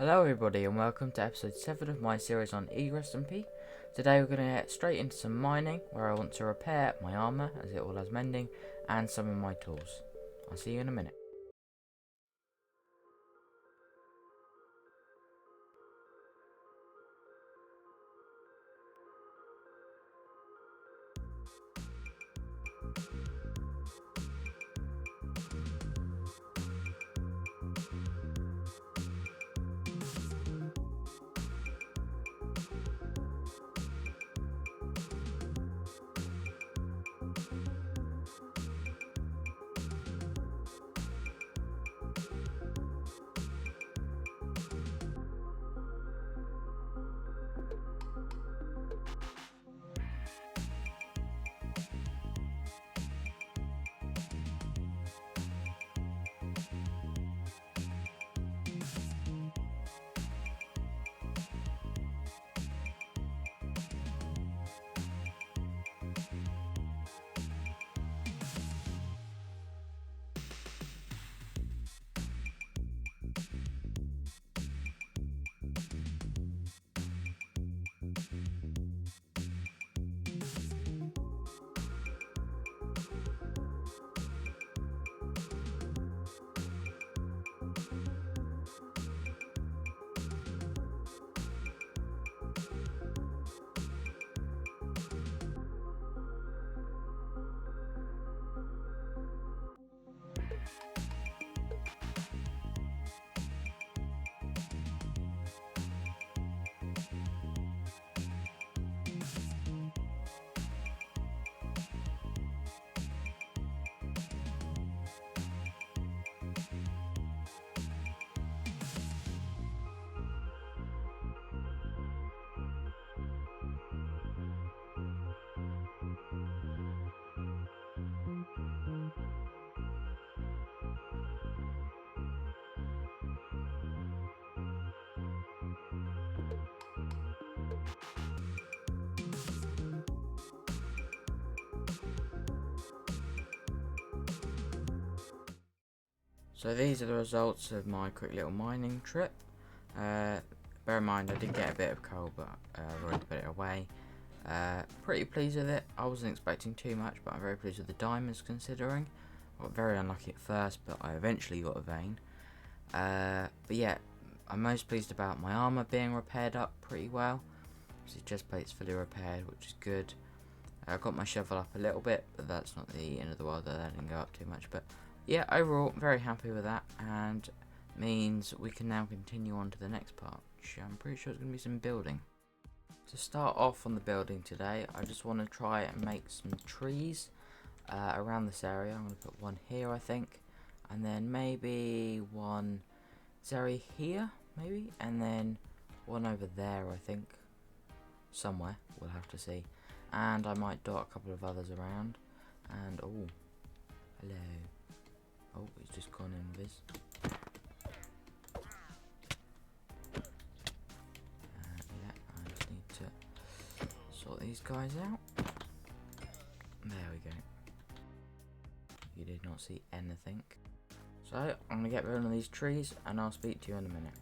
Hello everybody and welcome to episode 7 of my series on IGRA SMP. Today we're going to get straight into some mining where I want to repair my armour as it all has mending and some of my tools. I'll see you in a minute. So these are the results of my quick little mining trip. Bear in mind I did get a bit of coal, but I've already put it away. Pretty pleased with it. I wasn't expecting too much, but I'm very pleased with the diamonds considering. I got very unlucky at first, but I eventually got a vein. But yeah, I'm most pleased about my armour being repaired up pretty well. So the chest plate's fully repaired, which is good. I got my shovel up a little bit, but that's not the end of the world. That didn't go up too much, but yeah, overall, very happy with that, and means we can now continue on to the next part, which I'm pretty sure it's going to be some building. To start off on the building today, I just want to try and make some trees around this area. I'm going to put one here, I think, and then maybe one this area here, maybe, and then one over there, I think, somewhere, we'll have to see. And I might dot a couple of others around, and oh, hello. Oh, it's just gone in Viz. Yeah, I just need to sort these guys out. There we go. You did not see anything. So, I'm going to get rid of these trees and I'll speak to you in a minute.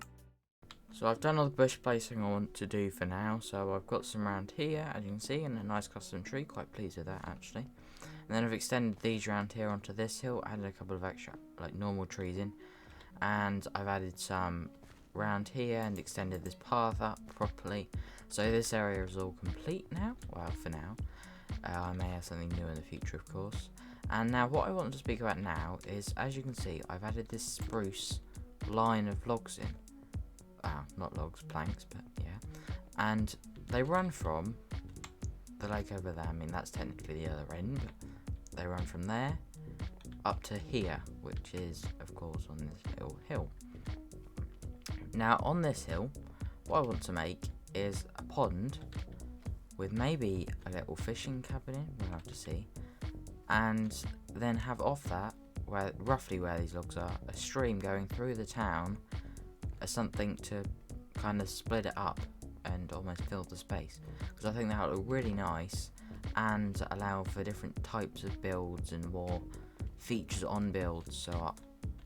So I've done all the bush placing I want to do for now. So I've got some around here, as you can see, and a nice custom tree. Quite pleased with that, actually. And then I've extended these around here onto this hill, added a couple of extra like normal trees in, and I've added some around here and extended this path up properly. So this area is all complete now, well for now. I may have something new in the future, of course. And now what I want to speak about now is, as you can see, I've added this spruce line of logs in. Not logs, planks, but yeah. And they run from the lake over there. I mean, that's technically the other end, but they run from there up to here, which is, of course, on this little hill. Now, on this hill, what I want to make is a pond with maybe a little fishing cabin in, we'll have to see, and then have off that, roughly where these logs are, a stream going through the town as something to kind of split it up and almost fill the space, because I think that would look really nice and allow for different types of builds and more features on builds. So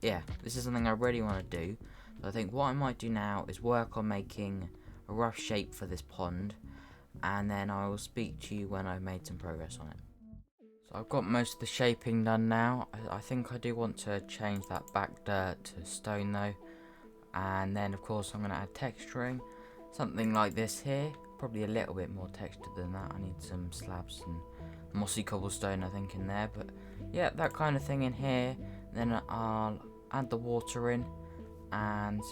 yeah, this is something I really want to do. So I think what I might do now is work on making a rough shape for this pond, and then I will speak to you when I've made some progress on it. So I've got most of the shaping done now. I think I do want to change that back dirt to stone though, and then of course I'm going to add texturing, something like this here, probably a little bit more textured than that. I need some slabs and mossy cobblestone I think in there, but yeah, that kind of thing in here. Then I'll add the water in, and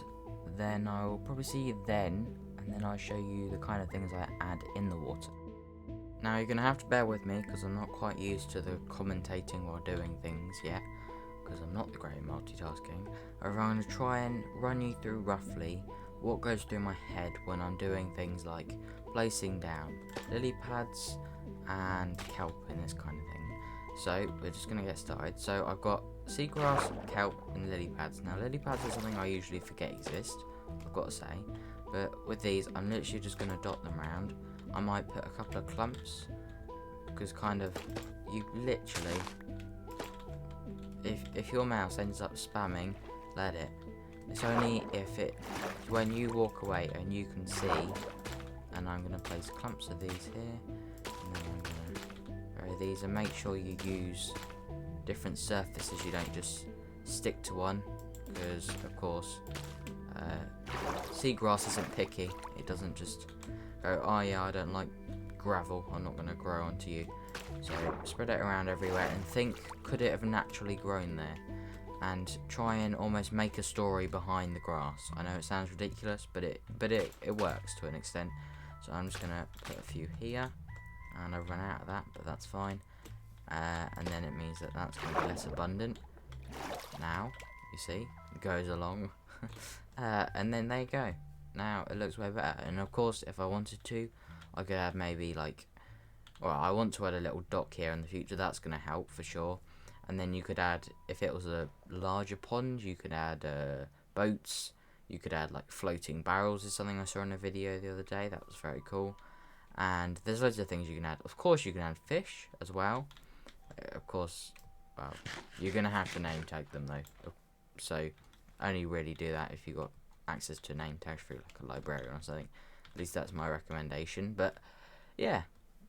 then I'll probably see you then, and then I'll show you the kind of things I add in the water. Now you're going to have to bear with me because I'm not quite used to the commentating while doing things yet, because I'm not the great at multitasking. However, I'm going to try and run you through roughly what goes through my head when I'm doing things like placing down lily pads and kelp and this kind of thing. So we're just going to get started. So I've got seagrass, kelp and lily pads. Now lily pads are something I usually forget exist, I've got to say, but with these I'm literally just going to dot them around. I might put a couple of clumps, because kind of, you literally, if your mouse ends up spamming, let it. It's only if when you walk away and you can see, and I'm going to place clumps of these here, and then I'm going to bury these, and make sure you use different surfaces, you don't just stick to one, because of course, seagrass isn't picky, it doesn't just go, oh yeah, I don't like gravel, I'm not going to grow onto you. So spread it around everywhere and think, could it have naturally grown there? And try and almost make a story behind the grass. I know it sounds ridiculous, but it works to an extent. So I'm just going to put a few here, and I've run out of that, but that's fine. And then it means that that's going to be less abundant. Now, you see, it goes along. And then there you go. Now it looks way better, and of course if I wanted to, I could add maybe like, well, I want to add a little dock here in the future, that's going to help for sure. And then you could add, if it was a larger pond, you could add boats, you could add like floating barrels is something I saw in a video the other day, that was very cool. And there's loads of things you can add. Of course you can add fish as well. Of course, well, you're going to have to name tag them though, so only really do that if you've got access to name tags through like a librarian or something. At least that's my recommendation. But yeah,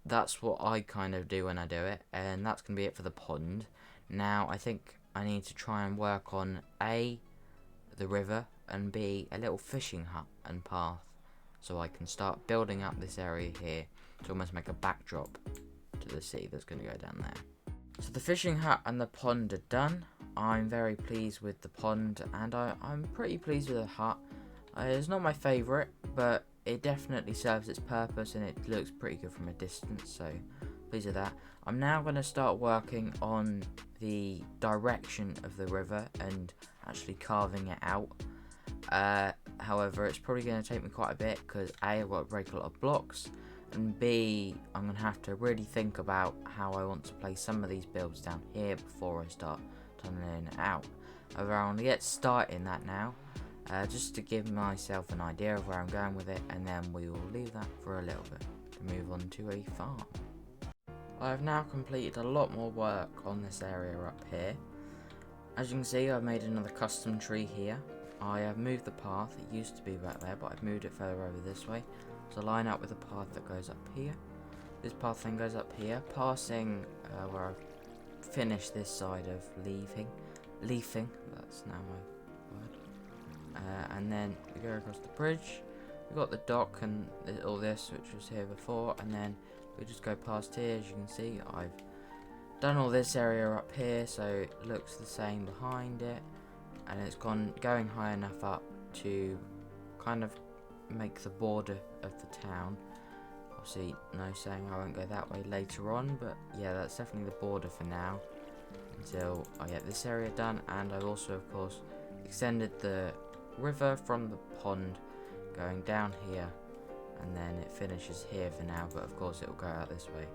that's what I kind of do when I do it, and that's going to be it for the pond. Now I think I need to try and work on A, the river, and B, a little fishing hut and path, so I can start building up this area here to almost make a backdrop to the sea that's going to go down there. So the fishing hut and the pond are done. I'm very pleased with the pond, and I'm pretty pleased with the hut. It's not my favourite, but it definitely serves its purpose and it looks pretty good from a distance, so pleased with that. I'm now going to start working on the direction of the river and actually carving it out. However, it's probably going to take me quite a bit because A, I've got to break a lot of blocks, and B, I'm going to have to really think about how I want to place some of these builds down here before I start tunneling it out. However, I'm going to get started in that now, just to give myself an idea of where I'm going with it, and then we will leave that for a little bit to move on to a farm. I have now completed a lot more work on this area up here. As you can see, I've made another custom tree here. I have moved the path, it used to be back there, but I've moved it further over this way to line up with the path that goes up here. This path then goes up here, passing where I've finished this side of leafing, that's now my word. And then we go across the bridge, we've got the dock and all this, which was here before, and then we just go past here. As you can see, I've done all this area up here, so it looks the same behind it, and it's going high enough up to kind of make the border of the town. Obviously, no saying I won't go that way later on, but yeah, that's definitely the border for now until I get this area done. And I've also, of course, extended the river from the pond going down here, and then it finishes here for now, but of course it will go out this way,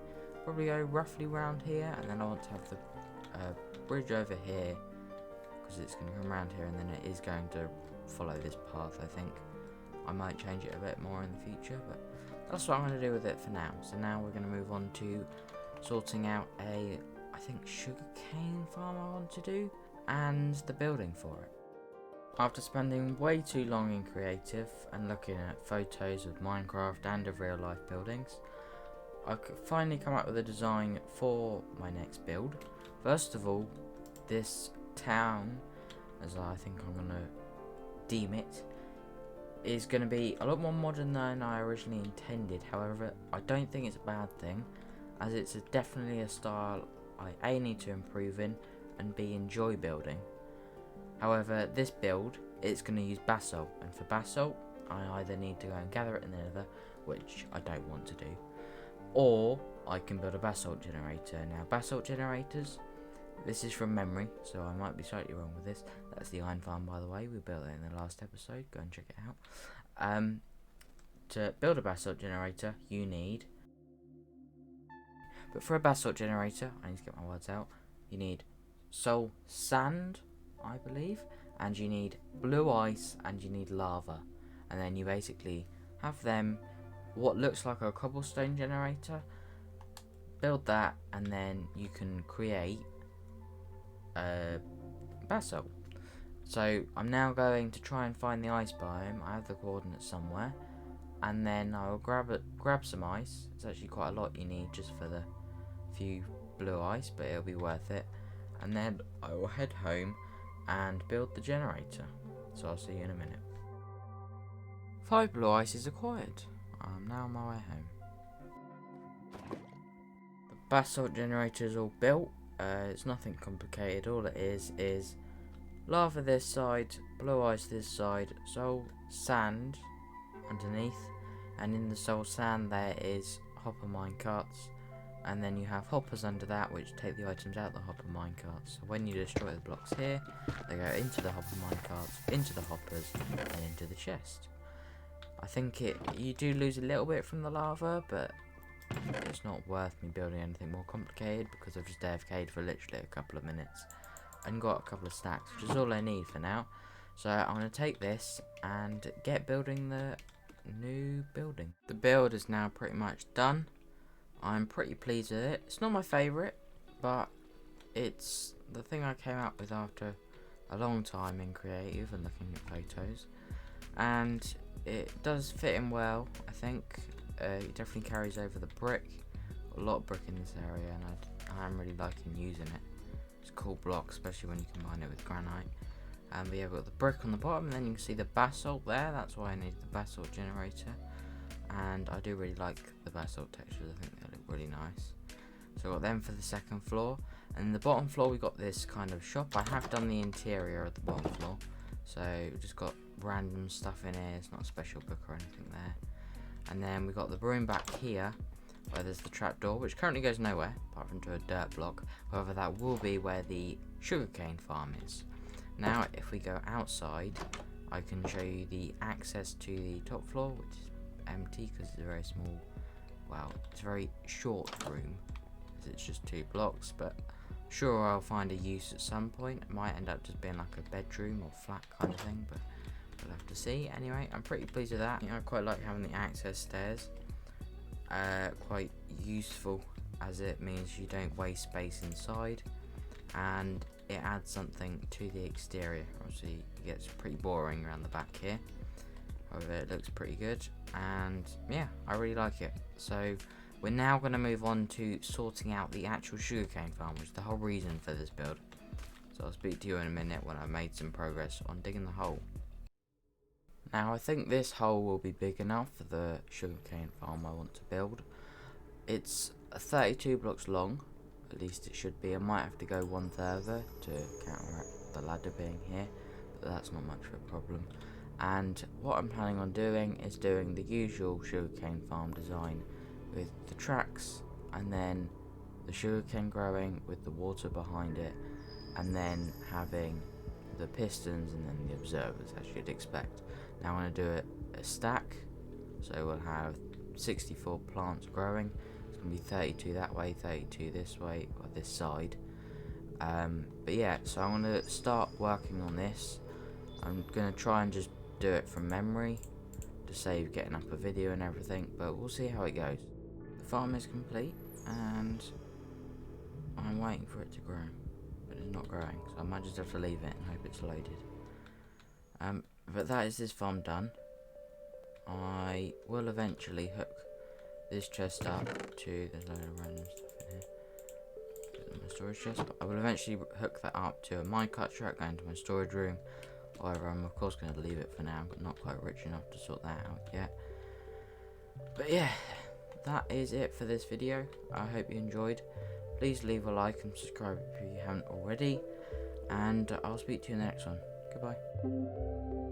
probably go roughly round here, and then I want to have the bridge over here because it's going to come around here, and then it is going to follow this path. I think I might change it a bit more in the future, but that's what I'm going to do with it for now. So now we're going to move on to sorting out I think sugarcane farm I want to do, and the building for it. After spending way too long in creative and looking at photos of Minecraft and of real life buildings, I could finally come up with a design for my next build. First of all, this town, as I think I'm going to deem it, is going to be a lot more modern than I originally intended. However, I don't think it's a bad thing, as it's definitely a style I A, need to improve in, and B, enjoy building. However, this build, it's going to use basalt, and for basalt, I either need to go and gather it in the nether, which I don't want to do, or I can build a basalt generator. Now, basalt generators, this is from memory, so I might be slightly wrong with this. That's the iron farm, by the way. We built it in the last episode. Go and check it out. To build a basalt generator, you need... But for a basalt generator, I need to get my words out. You need soul sand, I believe, and you need blue ice, and you need lava. And then you basically have them, what looks like a cobblestone generator, build that, and then you can create basalt. So I'm now going to try and find the ice biome. I have the coordinates somewhere, and then I will grab some ice. It's actually quite a lot you need just for the few blue ice, but it'll be worth it. And then I will head home and build the generator. So I'll see you in a minute. 5 blue ice is acquired. I'm now on my way home. The basalt generator is all built. It's nothing complicated. All it is lava this side, blue ice this side, soul sand underneath, and in the soul sand there is hopper mine carts, and then you have hoppers under that which take the items out of the hopper mine carts. So when you destroy the blocks here, they go into the hopper mine carts, into the hoppers, and into the chest. I think you do lose a little bit from the lava, but it's not worth me building anything more complicated because I've just AFK'd for literally a couple of minutes and got a couple of stacks, which is all I need for now. So I'm going to take this and get building the new building. The build is now pretty much done. I'm pretty pleased with it. It's not my favourite, but it's the thing I came up with after a long time in creative and looking at photos, and it does fit in well. I think it definitely carries over the brick. Got a lot of brick in this area, and I'm really liking using it. It's a cool block, especially when you combine it with granite. But yeah, we've got the brick on the bottom, and then you can see the basalt there. That's why I need the basalt generator, and I do really like the basalt textures. I think they look really nice. So I got them for the second floor, and the bottom floor we got this kind of shop. I have done the interior of the bottom floor, so we've just got random stuff in here. It's not a special book or anything there. And then we got the room back here where there's the trapdoor, which currently goes nowhere apart from to a dirt block. However, that will be where the sugarcane farm is. Now if we go outside, I can show you the access to the top floor, which is empty because it's a very small, well, it's a very short room, as it's just 2 blocks, but sure I'll find a use at some point. It might end up just being like a bedroom or flat kind of thing, but we'll have to see. Anyway, I'm pretty pleased with that. I quite like having the access stairs. Quite useful, as it means you don't waste space inside, and it adds something to the exterior. Obviously it gets pretty boring around the back here, however it looks pretty good, and yeah, I really like it. So we're now going to move on to sorting out the actual sugarcane farm, which is the whole reason for this build. So I'll speak to you in a minute when I've made some progress on digging the hole. Now I think this hole will be big enough for the sugarcane farm I want to build. It's 32 blocks long, at least it should be. I might have to go one further to counteract the ladder being here, but that's not much of a problem. And what I'm planning on doing is doing the usual sugarcane farm design with the tracks, and then the sugarcane growing with the water behind it, and then having the pistons and then the observers, as you'd expect. Now I'm going to do it a stack, so we'll have 64 plants growing. It's going to be 32 that way, 32 this way, or this side. But yeah, so I'm going to start working on this. I'm going to try and just do it from memory to save getting up a video and everything, but we'll see how it goes. The farm is complete, and I'm waiting for it to grow, but it's not growing, so I might just have to leave it and hope it's loaded. But that is this farm done. I will eventually hook this chest up to, there's a load of random stuff in here, my storage chest, but I will eventually hook that up to a minecart track going to my storage room. However, I'm of course going to leave it for now. I'm not quite rich enough to sort that out yet. But yeah, that is it for this video. I hope you enjoyed. Please leave a like and subscribe if you haven't already, and I'll speak to you in the next one. Goodbye.